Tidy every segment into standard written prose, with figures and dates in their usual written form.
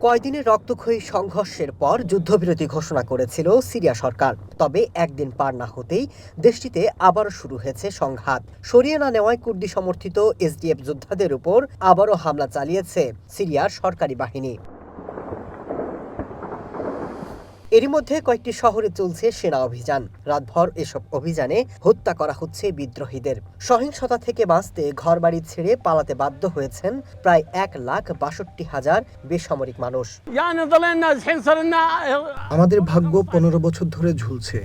কয়দিনের রক্তক্ষয়ী সংঘর্ষের পর যুদ্ধবিরতি ঘোষণা করেছিল সিরিয়া সরকার। তবে একদিন পার না হতেই দেশটিতে আবারও শুরু হয়েছে সংঘাত। সরিয়ে না নেওয়ায় কুর্দি সমর্থিত এসডিএফ যোদ্ধাদের উপর আবারও হামলা চালিয়েছে সিরিয়ার সরকারি বাহিনী। এরই মধ্যে কয়েকটি শহরে চলছে সেনা অভিযান। রাতভর এসব অভিযানে হত্যা করা হচ্ছে বিদ্রোহীদের। সহিংসতা থেকে বাঁচতে ঘরবাড়ি ছেড়ে পালাতে বাধ্য হয়েছেন প্রায় 1,62,000 বেসামরিক মানুষ। আমাদের ভাগ্য 15 বছর ধরে ঝুলছে।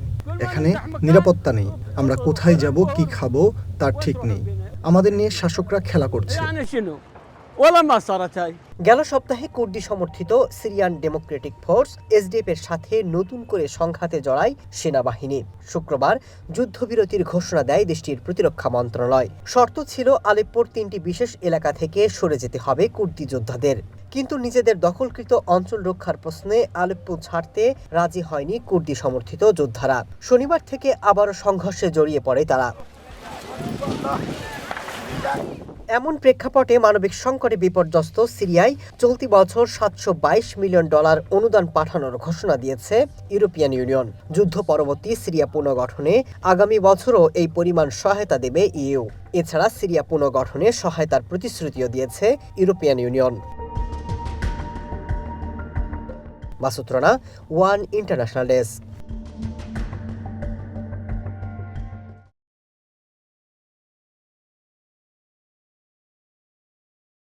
এখানে নিরাপত্তা নেই। আমরা কোথায় যাব, কি খাবো তার ঠিক নেই। আমাদের নিয়ে শাসকরা খেলা করছে। গেল সপ্তাহে কুর্দি সমর্থিত সিরিয়ান ডেমোক্রেটিক ফোর্স এসডিএফ এর সাথে নতুন করে সংঘাতে জড়ায় সেনাবাহিনী। শুক্রবার যুদ্ধবিরতির ঘোষণা দেয় দেশটির প্রতিরক্ষা মন্ত্রণালয়। শর্ত ছিল আলেপ্পোর 3টি বিশেষ এলাকা থেকে সরে যেতে হবে কুর্দি যোদ্ধাদের। কিন্তু নিজেদের দখলকৃত অঞ্চল রক্ষার প্রশ্নে আলেপ্পো ছাড়তে রাজি হয়নি কুর্দি সমর্থিত যোদ্ধারা। শনিবার থেকে আবারও সংঘর্ষে জড়িয়ে পড়ে তারা। এমন প্রেক্ষাপটে মানবিক সংকটে বিপর্যস্ত সিরিয়ায় চলতি বছর $722 মিলিয়ন অনুদান পাঠানোর ঘোষণা দিয়েছে ইউরোপিয়ান ইউনিয়ন। যুদ্ধ পরবর্তী সিরিয়া পুনর্গঠনে আগামী বছরও এই পরিমাণ সহায়তা দেবে ইইউ। এছাড়া সিরিয়া পুনর্গঠনে সহায়তার প্রতিশ্রুতিও দিয়েছে European union. Masud Rana, one international desk.